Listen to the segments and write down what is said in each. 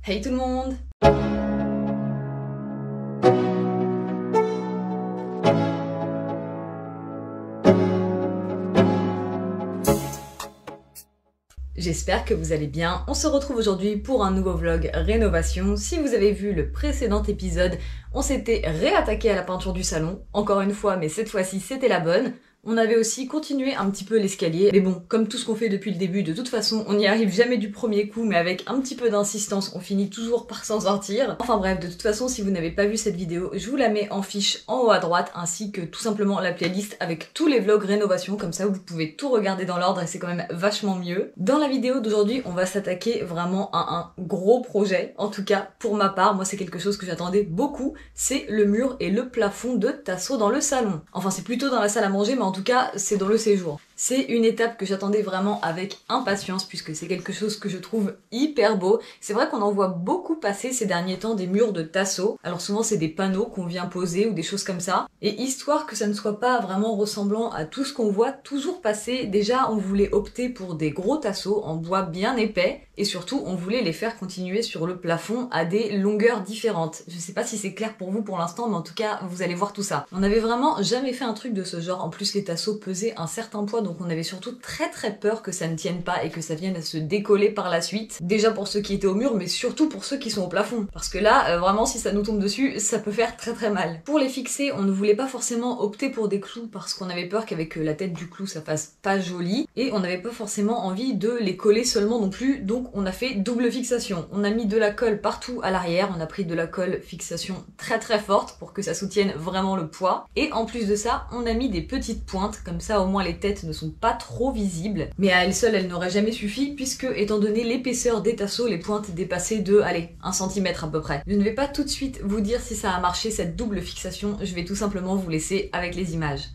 Hey tout le monde! J'espère que vous allez bien. On se retrouve aujourd'hui pour un nouveau vlog rénovation. Si vous avez vu le précédent épisode, on s'était réattaqué à la peinture du salon. Encore une fois, mais cette fois-ci c'était la bonne. On avait aussi continué un petit peu l'escalier. Mais bon, comme tout ce qu'on fait depuis le début, de toute façon, on n'y arrive jamais du premier coup, mais avec un petit peu d'insistance, on finit toujours par s'en sortir. Enfin bref, de toute façon, si vous n'avez pas vu cette vidéo, je vous la mets en fiche en haut à droite, ainsi que tout simplement la playlist avec tous les vlogs rénovation, comme ça vous pouvez tout regarder dans l'ordre et c'est quand même vachement mieux. Dans la vidéo d'aujourd'hui, on va s'attaquer vraiment à un gros projet. En tout cas, pour ma part, moi c'est quelque chose que j'attendais beaucoup, c'est le mur et le plafond de Tasso dans le salon. Enfin, c'est plutôt dans la salle à manger, mais en tout cas, c'est dans le séjour. C'est une étape que j'attendais vraiment avec impatience puisque c'est quelque chose que je trouve hyper beau. C'est vrai qu'on en voit beaucoup passer ces derniers temps des murs de Tasso. Alors souvent c'est des panneaux qu'on vient poser ou des choses comme ça. Et histoire que ça ne soit pas vraiment ressemblant à tout ce qu'on voit toujours passer, déjà on voulait opter pour des gros tasseaux en bois bien épais et surtout on voulait les faire continuer sur le plafond à des longueurs différentes. Je sais pas si c'est clair pour vous pour l'instant, mais en tout cas vous allez voir tout ça. On n'avait vraiment jamais fait un truc de ce genre. En plus les tasseaux pesaient un certain poids, donc on avait surtout très peur que ça ne tienne pas et que ça vienne à se décoller par la suite. Déjà pour ceux qui étaient au mur, mais surtout pour ceux qui sont au plafond. Parce que là, vraiment si ça nous tombe dessus, ça peut faire très mal. Pour les fixer, on ne voulait pas forcément opter pour des clous parce qu'on avait peur qu'avec la tête du clou ça fasse pas joli. Et on n'avait pas forcément envie de les coller seulement non plus, donc on a fait double fixation. On a mis de la colle partout à l'arrière, on a pris de la colle fixation très forte pour que ça soutienne vraiment le poids. Et en plus de ça, on a mis des petites pointes, comme ça au moins les têtes ne sont pas trop visibles. Mais à elles seules, elles n'auraient jamais suffi puisque étant donné l'épaisseur des tasseaux, les pointes dépassaient de, allez, 1 cm à peu près. Je ne vais pas tout de suite vous dire si ça a marché cette double fixation, je vais tout simplement vous laisser avec les images.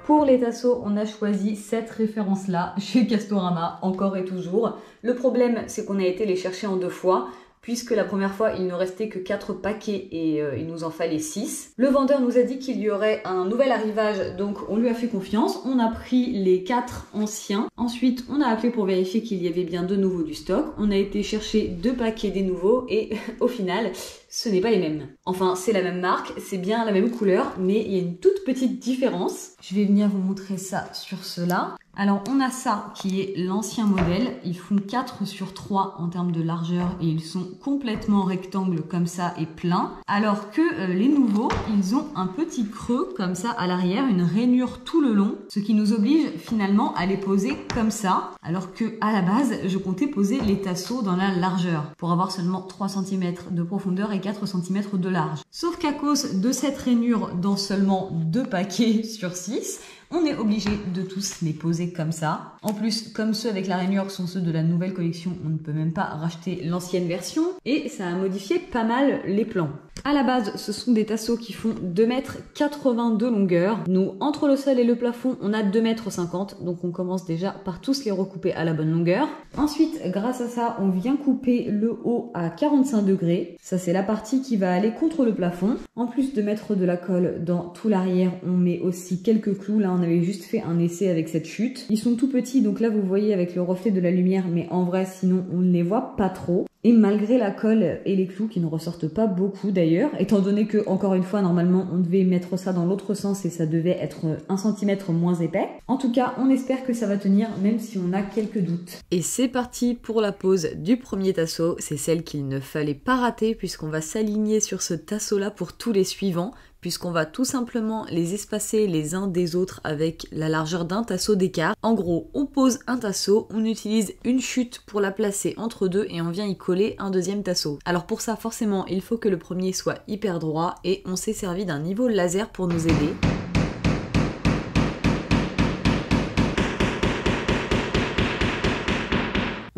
Pour les tasseaux, on a choisi cette référence-là chez Castorama, encore et toujours. Le problème, c'est qu'on a été les chercher en 2 fois, puisque la première fois, il ne restait que 4 paquets et il nous en fallait 6. Le vendeur nous a dit qu'il y aurait un nouvel arrivage, donc on lui a fait confiance. On a pris les 4 anciens. Ensuite, on a appelé pour vérifier qu'il y avait bien de nouveau du stock. On a été chercher 2 paquets des nouveaux et au final, ce n'est pas les mêmes. Enfin, c'est la même marque, c'est bien la même couleur, mais il y a une toute petite différence. Je vais venir vous montrer ça sur ceux-là. Alors, on a ça qui est l'ancien modèle. Ils font 4 sur 3 en termes de largeur et ils sont complètement rectangles comme ça et pleins. Alors que les nouveaux, ils ont un petit creux comme ça à l'arrière, une rainure tout le long, ce qui nous oblige finalement à les poser comme ça. Alors que à la base, je comptais poser les tasseaux dans la largeur pour avoir seulement 3 cm de profondeur et 4 cm de large. Sauf qu'à cause de cette rainure dans seulement 2 paquets sur 6, on est obligé de tous les poser comme ça. En plus, comme ceux avec la rainure sont ceux de la nouvelle collection, on ne peut même pas racheter l'ancienne version. Et ça a modifié pas mal les plans. À la base, ce sont des tasseaux qui font 2,80 m de longueur. Nous, entre le sol et le plafond, on a 2,50 m. Donc on commence déjà par tous les recouper à la bonne longueur. Ensuite, grâce à ça, on vient couper le haut à 45 degrés. Ça, c'est la partie qui va aller contre le plafond. En plus de mettre de la colle dans tout l'arrière, on met aussi quelques clous. Là, on avait juste fait un essai avec cette chute. Ils sont tout petits, donc là, vous voyez avec le reflet de la lumière, mais en vrai, sinon, on ne les voit pas trop. Et malgré la colle et les clous qui ne ressortent pas beaucoup d'ailleurs, étant donné que, encore une fois, normalement, on devait mettre ça dans l'autre sens et ça devait être 1 cm moins épais. En tout cas, on espère que ça va tenir, même si on a quelques doutes. Et c'est parti pour la pose du premier tasseau. C'est celle qu'il ne fallait pas rater puisqu'on va s'aligner sur ce tasseau-là pour tous les suivants, puisqu'on va tout simplement les espacer les uns des autres avec la largeur d'un tasseau d'écart. En gros, on pose un tasseau, on utilise une chute pour la placer entre deux et on vient y coller un deuxième tasseau. Alors pour ça, forcément, il faut que le premier soit hyper droit et on s'est servi d'un niveau laser pour nous aider.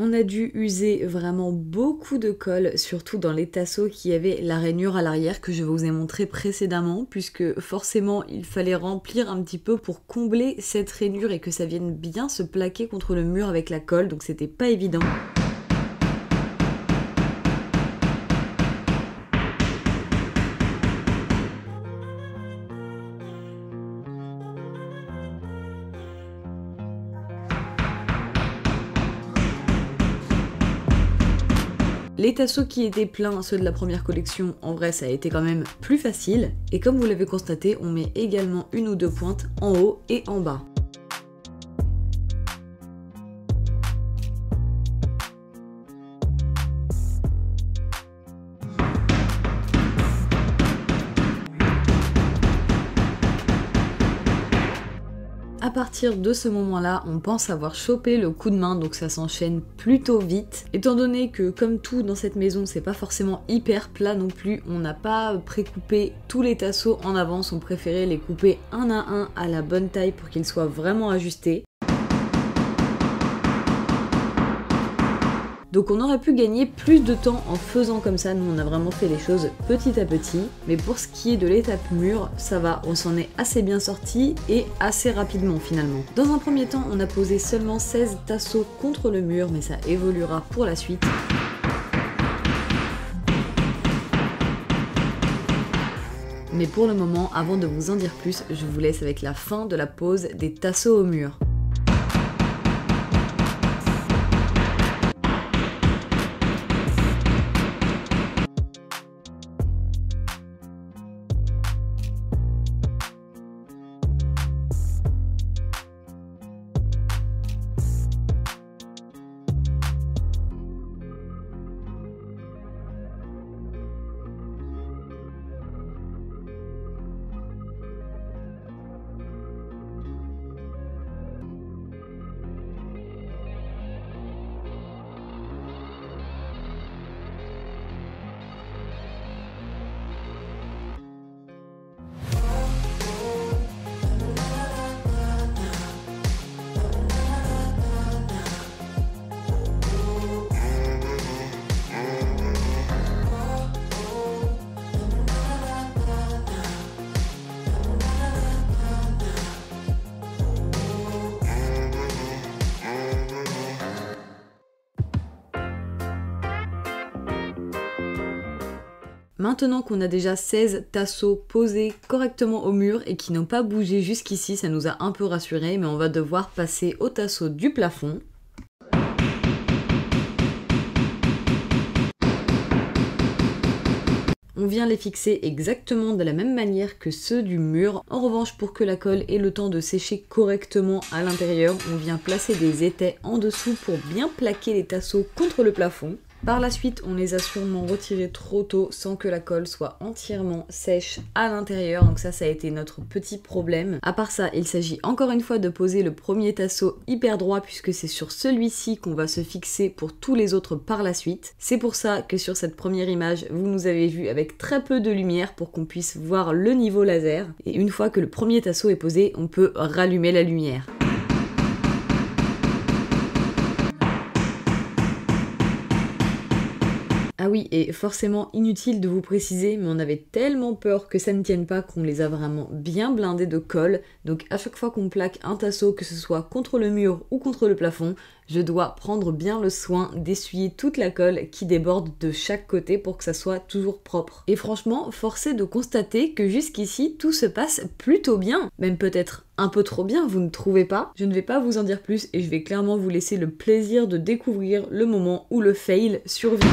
On a dû user vraiment beaucoup de colle, surtout dans les tasseaux qui avaient la rainure à l'arrière que je vous ai montré précédemment, puisque forcément il fallait remplir un petit peu pour combler cette rainure et que ça vienne bien se plaquer contre le mur avec la colle, donc c'était pas évident. Les tasseaux qui étaient pleins, ceux de la première collection, en vrai ça a été quand même plus facile. Et comme vous l'avez constaté, on met également une ou deux pointes en haut et en bas. À partir de ce moment-là, on pense avoir chopé le coup de main, donc ça s'enchaîne plutôt vite. Étant donné que, comme tout dans cette maison, c'est pas forcément hyper plat non plus, on n'a pas précoupé tous les tasseaux en avance, on préférait les couper un à un à la bonne taille pour qu'ils soient vraiment ajustés. Donc on aurait pu gagner plus de temps en faisant comme ça, nous on a vraiment fait les choses petit à petit. Mais pour ce qui est de l'étape mur, ça va, on s'en est assez bien sorti et assez rapidement finalement. Dans un premier temps, on a posé seulement 16 tasseaux contre le mur, mais ça évoluera pour la suite. Mais pour le moment, avant de vous en dire plus, je vous laisse avec la fin de la pose des tasseaux au mur. Maintenant qu'on a déjà 16 tasseaux posés correctement au mur et qui n'ont pas bougé jusqu'ici, ça nous a un peu rassurés, mais on va devoir passer au tasseau du plafond. On vient les fixer exactement de la même manière que ceux du mur. En revanche, pour que la colle ait le temps de sécher correctement à l'intérieur, on vient placer des étais en dessous pour bien plaquer les tasseaux contre le plafond. Par la suite, on les a sûrement retirés trop tôt sans que la colle soit entièrement sèche à l'intérieur. Donc ça a été notre petit problème. À part ça, il s'agit encore une fois de poser le premier tasseau hyper droit puisque c'est sur celui-ci qu'on va se fixer pour tous les autres par la suite. C'est pour ça que sur cette première image, vous nous avez vu avec très peu de lumière pour qu'on puisse voir le niveau laser. Et une fois que le premier tasseau est posé, on peut rallumer la lumière. Ah oui, et forcément inutile de vous préciser, mais on avait tellement peur que ça ne tienne pas qu'on les a vraiment bien blindés de colle. Donc à chaque fois qu'on plaque un tasseau, que ce soit contre le mur ou contre le plafond, je dois prendre bien le soin d'essuyer toute la colle qui déborde de chaque côté pour que ça soit toujours propre. Et franchement, force est de constater que jusqu'ici, tout se passe plutôt bien. Même peut-être un peu trop bien, vous ne trouvez pas? Je ne vais pas vous en dire plus et je vais clairement vous laisser le plaisir de découvrir le moment où le fail survient.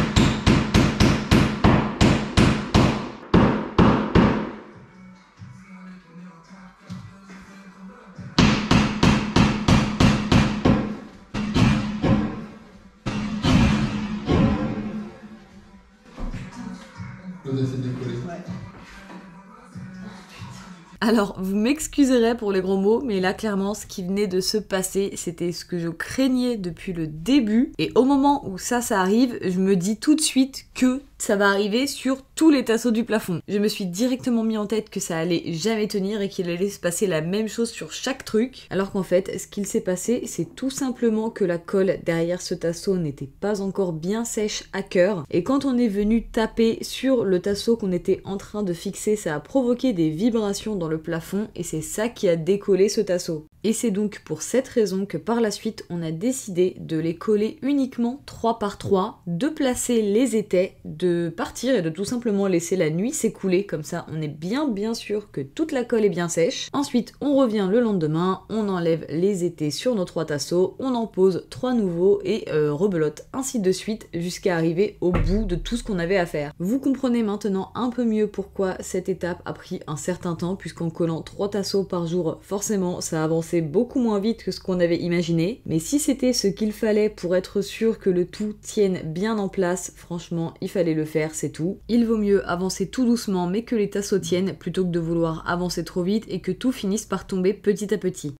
Alors, vous m'excuserez pour les gros mots, mais là, clairement, ce qui venait de se passer, c'était ce que je craignais depuis le début. Et au moment où ça arrive, je me dis tout de suite que ça va arriver sur tous les tasseaux du plafond. Je me suis directement mis en tête que ça allait jamais tenir et qu'il allait se passer la même chose sur chaque truc. Alors qu'en fait, ce qu'il s'est passé, c'est tout simplement que la colle derrière ce tasseau n'était pas encore bien sèche à cœur. Et quand on est venu taper sur le tasseau qu'on était en train de fixer, ça a provoqué des vibrations dans sur le plafond et c'est ça qui a décollé ce tasseau. Et c'est donc pour cette raison que par la suite on a décidé de les coller uniquement 3 par 3, de placer les étais, de partir et de tout simplement laisser la nuit s'écouler, comme ça on est bien sûr que toute la colle est bien sèche. Ensuite on revient le lendemain, on enlève les étais sur nos 3 tasseaux, on en pose 3 nouveaux et rebelote, ainsi de suite jusqu'à arriver au bout de tout ce qu'on avait à faire. Vous comprenez maintenant un peu mieux pourquoi cette étape a pris un certain temps, puisqu'en collant 3 tasseaux par jour, forcément ça avançait beaucoup moins vite que ce qu'on avait imaginé, mais si c'était ce qu'il fallait pour être sûr que le tout tienne bien en place, franchement il fallait le faire, c'est tout. Il vaut mieux avancer tout doucement mais que les tasseaux tiennent, plutôt que de vouloir avancer trop vite et que tout finisse par tomber petit à petit.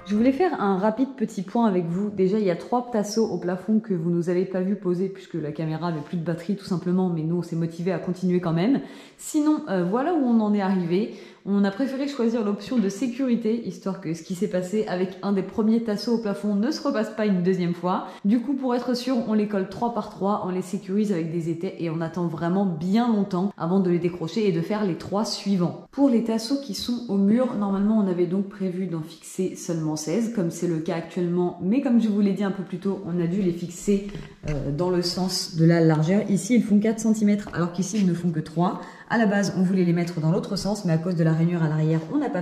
Je voulais faire un rapide petit point avec vous. Déjà, il y a 3 tasseaux au plafond que vous nous avez pas vu poser puisque la caméra avait plus de batterie tout simplement, mais nous on s'est motivé à continuer quand même. Sinon, voilà où on en est arrivé. On a préféré choisir l'option de sécurité, histoire que ce qui s'est passé avec un des premiers tasseaux au plafond ne se repasse pas une deuxième fois. Du coup, pour être sûr, on les colle 3 par 3, on les sécurise avec des étais et on attend vraiment bien longtemps avant de les décrocher et de faire les 3 suivants. Pour les tasseaux qui sont au mur, normalement on avait donc prévu d'en fixer seulement 16, comme c'est le cas actuellement, mais comme je vous l'ai dit un peu plus tôt, on a dû les fixer dans le sens de la largeur. Ici, ils font 4 cm, alors qu'ici, ils ne font que 3. À la base, on voulait les mettre dans l'autre sens, mais à cause de la rainure à l'arrière, on n'a pas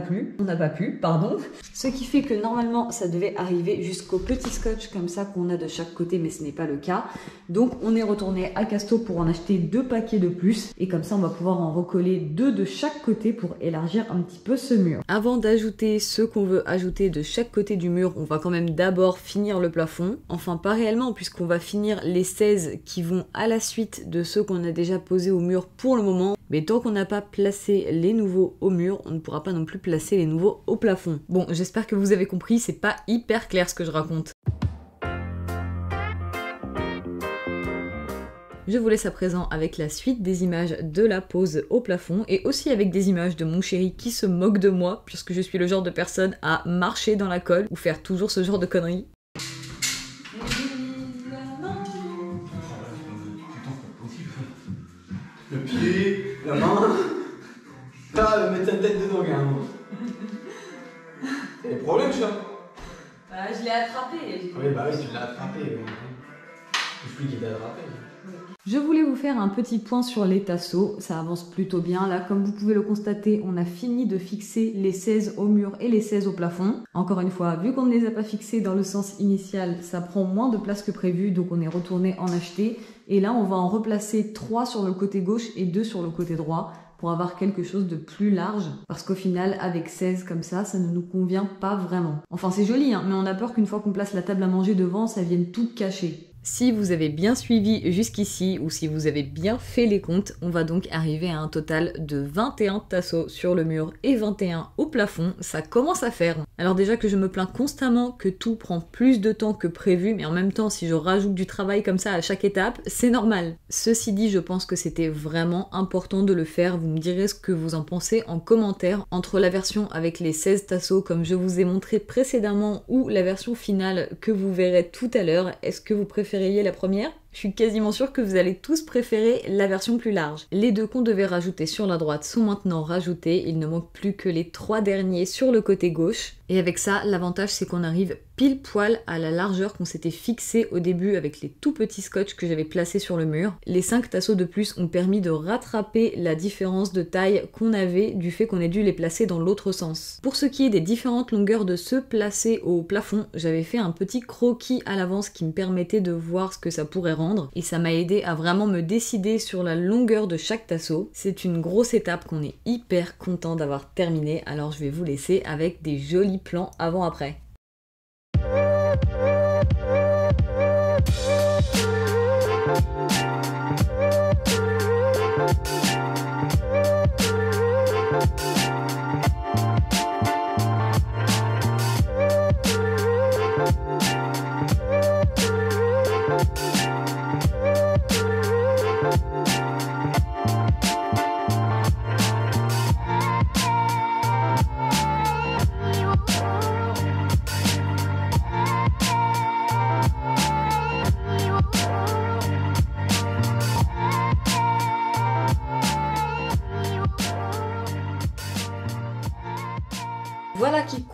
pu, pardon. Ce qui fait que normalement, ça devait arriver jusqu'au petit scotch comme ça qu'on a de chaque côté, mais ce n'est pas le cas. Donc, on est retourné à Casto pour en acheter 2 paquets de plus, et comme ça, on va pouvoir en recoller 2 de chaque côté pour élargir un petit peu ce mur. Avant d'ajouter ce qu'on veut ajouter de chaque côté du mur, on va quand même d'abord finir le plafond. Enfin, pas réellement, puisqu'on va finir les 16 qui vont à la suite de ceux qu'on a déjà posés au mur pour le moment. Mais tant qu'on n'a pas placé les nouveaux au mur, on ne pourra pas non plus placer les nouveaux au plafond. Bon, j'espère que vous avez compris, c'est pas hyper clair ce que je raconte. Je vous laisse à présent avec la suite des images de la pose au plafond et aussi avec des images de mon chéri qui se moque de moi puisque je suis le genre de personne à marcher dans la colle ou faire toujours ce genre de conneries. Le pied, la main. Ah, mettre ta tête dedans, carrément. T'as des problèmes, chat? Bah, je l'ai attrapé. Oui, bah oui, tu l'as attrapé. Je suis qui t'a attrapé. Je voulais vous faire un petit point sur les tasseaux, ça avance plutôt bien. Là, comme vous pouvez le constater, on a fini de fixer les 16 au mur et les 16 au plafond. Encore une fois, vu qu'on ne les a pas fixés dans le sens initial, ça prend moins de place que prévu, donc on est retourné en acheter. Et là, on va en replacer 3 sur le côté gauche et 2 sur le côté droit pour avoir quelque chose de plus large. Parce qu'au final, avec 16 comme ça ne nous convient pas vraiment. Enfin, c'est joli, hein, mais on a peur qu'une fois qu'on place la table à manger devant, ça vienne tout cacher. Si vous avez bien suivi jusqu'ici ou si vous avez bien fait les comptes, on va donc arriver à un total de 21 tasseaux sur le mur et 21 au plafond. Ça commence à faire. Alors déjà que je me plains constamment que tout prend plus de temps que prévu, mais en même temps si je rajoute du travail comme ça à chaque étape, c'est normal. Ceci dit, je pense que c'était vraiment important de le faire. Vous me direz ce que vous en pensez en commentaire. Entre la version avec les 16 tasseaux comme je vous ai montré précédemment ou la version finale que vous verrez tout à l'heure, est-ce que vous préférez la première? Je suis quasiment sûre que vous allez tous préférer la version plus large. Les 2 qu'on devait rajouter sur la droite sont maintenant rajoutés, il ne manque plus que les 3 derniers sur le côté gauche. Et avec ça, l'avantage c'est qu'on arrive pile poil à la largeur qu'on s'était fixée au début avec les tout petits scotch que j'avais placés sur le mur. Les 5 tasseaux de plus ont permis de rattraper la différence de taille qu'on avait du fait qu'on ait dû les placer dans l'autre sens. Pour ce qui est des différentes longueurs de ceux placés au plafond, j'avais fait un petit croquis à l'avance qui me permettait de voir ce que ça pourrait rendre. Et ça m'a aidé à vraiment me décider sur la longueur de chaque tasseau. C'est une grosse étape qu'on est hyper content d'avoir terminée, alors je vais vous laisser avec des jolis plans avant-après.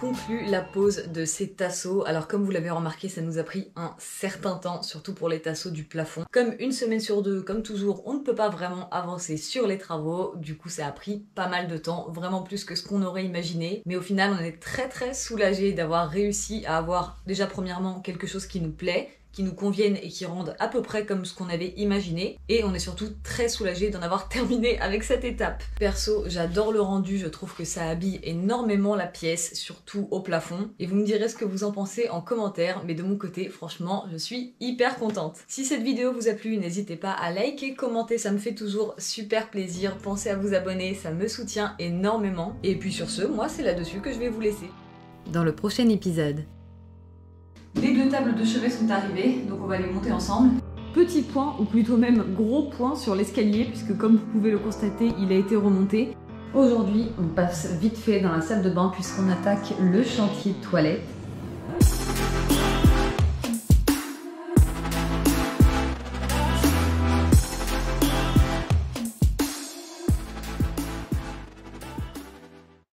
conclut la pose de ces tasseaux. Alors comme vous l'avez remarqué, ça nous a pris un certain temps, surtout pour les tasseaux du plafond. Comme une semaine sur deux, comme toujours, on ne peut pas vraiment avancer sur les travaux. Du coup, ça a pris pas mal de temps, vraiment plus que ce qu'on aurait imaginé. Mais au final, on est très soulagés d'avoir réussi à avoir déjà premièrement quelque chose qui nous plaît, qui nous conviennent et qui rendent à peu près comme ce qu'on avait imaginé. Et on est surtout très soulagés d'en avoir terminé avec cette étape. Perso, j'adore le rendu, je trouve que ça habille énormément la pièce, surtout au plafond. Et vous me direz ce que vous en pensez en commentaire, mais de mon côté, franchement, je suis hyper contente. Si cette vidéo vous a plu, n'hésitez pas à liker, commenter, ça me fait toujours super plaisir. Pensez à vous abonner, ça me soutient énormément. Et puis sur ce, moi c'est là-dessus que je vais vous laisser. Dans le prochain épisode. Les 2 tables de chevet sont arrivées, donc on va les monter ensemble. Petit point, ou plutôt même gros point sur l'escalier, puisque comme vous pouvez le constater, il a été remonté. Aujourd'hui, on passe vite fait dans la salle de bain puisqu'on attaque le chantier de toilette.